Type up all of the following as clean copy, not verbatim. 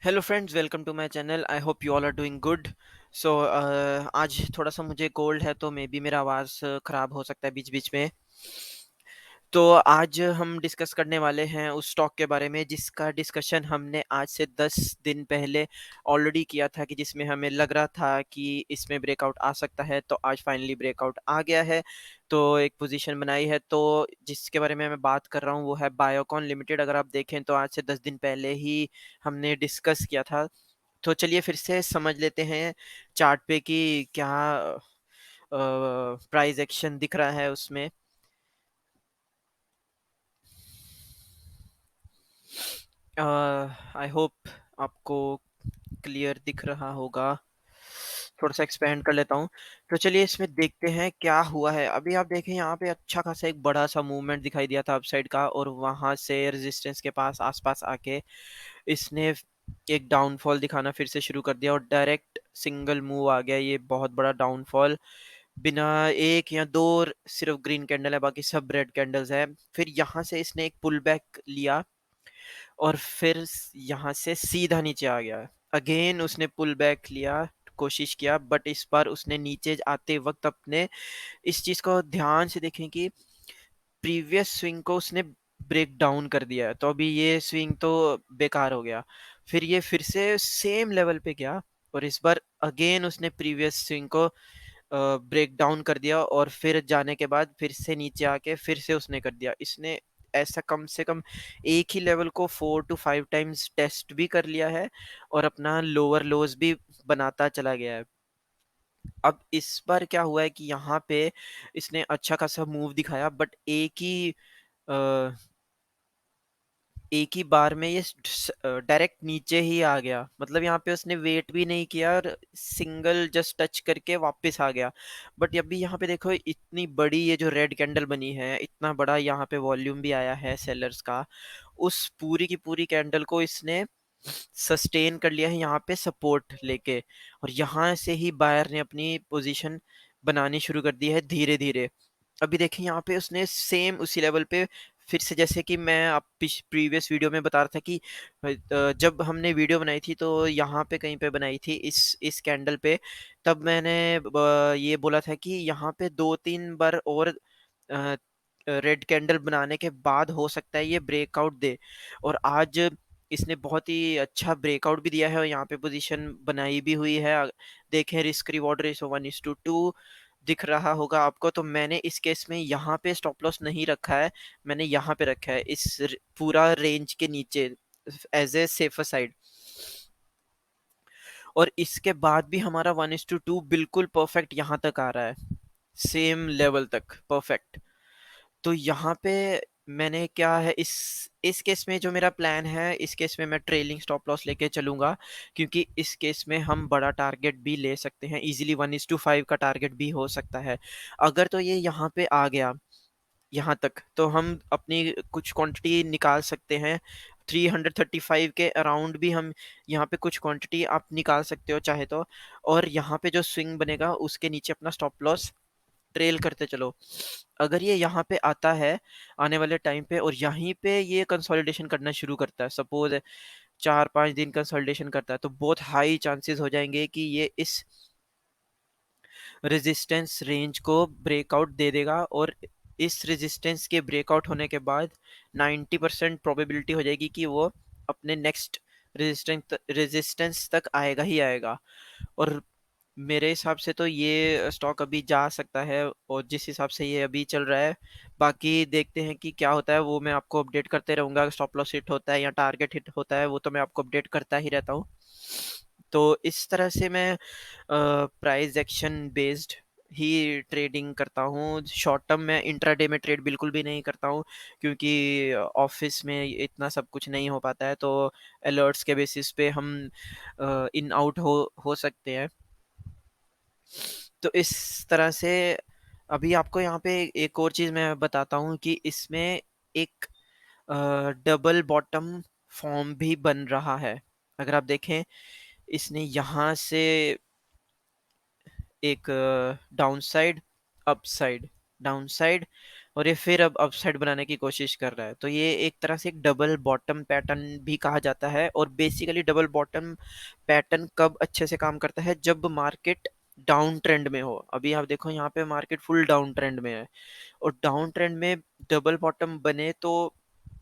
Hello friends, welcome to my channel. I hope you all are doing good. So आज थोड़ा सा मुझे cold है, तो मे बी मेरा आवाज़ ख़राब हो सकता है बीच बीच में। तो आज हम डिस्कस करने वाले हैं उस स्टॉक के बारे में जिसका डिस्कशन हमने आज से 10 दिन पहले ऑलरेडी किया था, कि जिसमें हमें लग रहा था कि इसमें ब्रेकआउट आ सकता है। तो आज फाइनली ब्रेकआउट आ गया है, तो एक पोजीशन बनाई है। तो जिसके बारे में मैं बात कर रहा हूँ वो है बायोकॉन लिमिटेड। अगर आप देखें तो आज से 10 दिन पहले ही हमने डिस्कस किया था। तो चलिए फिर से समझ लेते हैं चार्ट पे कि क्या प्राइस एक्शन दिख रहा है उसमें। आई होप आपको क्लियर दिख रहा होगा। थोड़ा सा एक्सपेंड कर लेता हूँ। तो चलिए इसमें देखते हैं क्या हुआ है। अभी आप देखें यहाँ पे अच्छा खासा एक बड़ा सा मूवमेंट दिखाई दिया था अपसाइड का, और वहां से रेजिस्टेंस के पास आसपास आके इसने एक डाउनफॉल दिखाना फिर से शुरू कर दिया, और डायरेक्ट सिंगल मूव आ गया। ये बहुत बड़ा डाउनफॉल, बिना एक या दो सिर्फ ग्रीन कैंडल है, बाकी सब रेड कैंडल्स है। फिर यहाँ से इसने एक पुल बैक लिया, और फिर यहाँ से सीधा नीचे आ गया। अगेन उसने पुल बैक लिया, कोशिश किया, बट इस बार उसने नीचे आते वक्त अपने इस चीज को ध्यान से देखें कि प्रीवियस स्विंग को उसने ब्रेक डाउन कर दिया है। तो अभी ये स्विंग तो बेकार हो गया। फिर ये फिर से सेम लेवल पे गया, और इस बार अगेन उसने प्रीवियस स्विंग को ब्रेक डाउन कर दिया, और फिर जाने के बाद फिर से नीचे आके फिर से उसने कर दिया। इसने ऐसा कम से कम एक ही लेवल को 4 to 5 टाइम्स टेस्ट भी कर लिया है, और अपना लोअर लोज भी बनाता चला गया है। अब इस बार क्या हुआ है कि यहाँ पे इसने अच्छा खासा मूव दिखाया, बट एक ही बार में ये डायरेक्ट नीचे ही आ गया। मतलब यहाँ पे उसने वेट भी नहीं किया, और सिंगल जस्ट टच करके वापस आ गया। बट अभी यहाँ पे देखो, इतनी बड़ी ये जो रेड कैंडल बनी है, इतना बड़ा यहाँ पे वॉल्यूम भी आया है सेलर्स का। उस पूरी की पूरी कैंडल को इसने सस्टेन कर लिया है यहाँ पे सपोर्ट लेके, और यहाँ से ही बायर ने अपनी पोजीशन बनानी शुरू कर दी है धीरे धीरे। अभी देखिए यहाँ पे उसने सेम उसी लेवल पे फिर से, जैसे कि मैं आप प्रीवियस वीडियो में बता रहा था कि जब हमने वीडियो बनाई थी तो यहाँ पे कहीं पे बनाई थी इस कैंडल पे। तब मैंने ये बोला था कि यहाँ पे 2-3 बार और रेड कैंडल बनाने के बाद हो सकता है ये ब्रेकआउट दे। और आज इसने बहुत ही अच्छा ब्रेकआउट भी दिया है, और यहाँ पे पोजीशन बनाई भी हुई है। देखें रिस्क रिवॉर्ड रेशो 1:2 दिख रहा होगा आपको। तो मैंने इस केस में यहाँ पे स्टॉप लॉस नहीं रखा है, मैंने यहाँ पे रखा है पूरा रेंज के नीचे एज ए सेफर साइड। और इसके बाद भी हमारा 1:2 बिल्कुल परफेक्ट यहाँ तक आ रहा है, सेम लेवल तक परफेक्ट। तो यहाँ पे मैंने क्या है, इस केस में जो मेरा प्लान है, इस केस में मैं ट्रेलिंग स्टॉप लॉस लेके चलूंगा, क्योंकि इस केस में हम बड़ा टारगेट भी ले सकते हैं इजीली। 1:5 का टारगेट भी हो सकता है। अगर तो ये यहाँ पे आ गया यहाँ तक, तो हम अपनी कुछ क्वांटिटी निकाल सकते हैं। 335 के अराउंड भी हम यहाँ पे कुछ क्वांटिटी आप निकाल सकते हो चाहे तो। और यहाँ पे जो स्विंग बनेगा उसके नीचे अपना स्टॉप लॉस ट्रेल करते चलो। अगर ये यहाँ पे आता है आने वाले टाइम पे, और यहीं पे ये कंसोलिडेशन करना शुरू करता है, सपोज 4-5 दिन कंसोलिडेशन करता है, तो बहुत हाई चांसेस हो जाएंगे कि ये इस रेजिस्टेंस रेंज को ब्रेकआउट दे देगा। और इस रेजिस्टेंस के ब्रेकआउट होने के बाद 90% प्रोबेबिलिटी हो जाएगी कि वो अपने नेक्स्ट रेजिस्टेंस तक आएगा ही आएगा। और मेरे हिसाब से तो ये स्टॉक अभी जा सकता है, और जिस हिसाब से ये अभी चल रहा है, बाकी देखते हैं कि क्या होता है। वो मैं आपको अपडेट करते रहूंगा, स्टॉप लॉस हिट होता है या टारगेट हिट होता है वो तो मैं आपको अपडेट करता ही रहता हूँ। तो इस तरह से मैं प्राइस एक्शन बेस्ड ही ट्रेडिंग करता हूँ। शॉर्ट टर्म में इंट्राडे में ट्रेड बिल्कुल भी नहीं करता हूँ, क्योंकि ऑफिस में इतना सब कुछ नहीं हो पाता है। तो अलर्ट्स के बेसिस पे हम इन आउट हो सकते हैं। तो इस तरह से अभी आपको यहाँ पे एक और चीज़ मैं बताता हूँ कि इसमें एक डबल बॉटम फॉर्म भी बन रहा है। अगर आप देखें, इसने यहाँ से एक down side, up side, down side, और ये फिर अब अपसाइड बनाने की कोशिश कर रहा है। तो ये एक तरह से एक डबल बॉटम पैटर्न भी कहा जाता है, और बेसिकली डबल बॉटम पैटर्न कब अच्छे से काम करता है, जब मार्केट डाउन ट्रेंड में हो। अभी आप देखो यहाँ पे मार्केट फुल डाउन ट्रेंड में है, और डाउन ट्रेंड में डबल बॉटम बने तो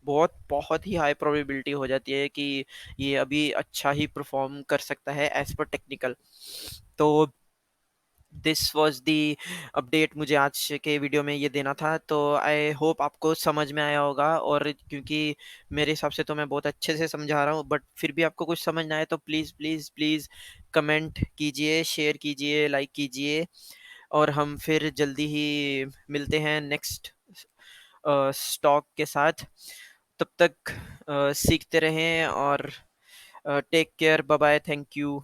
बहुत बहुत ही हाई प्रोबेबिलिटी हो जाती है कि ये अभी अच्छा ही परफॉर्म कर सकता है एज पर टेक्निकल। तो दिस वाज दी अपडेट मुझे आज के वीडियो में ये देना था। तो आई होप आपको समझ में आया होगा, और क्योंकि मेरे हिसाब से तो मैं बहुत अच्छे से समझा रहा हूँ, बट फिर भी आपको कुछ समझ ना आए तो प्लीज़ प्लीज़ प्लीज़ कमेंट कीजिए, शेयर कीजिए, लाइक कीजिए, और हम फिर जल्दी ही मिलते हैं नेक्स्ट स्टॉक के साथ। तब तक सीखते रहें, और take care, bye bye, thank you.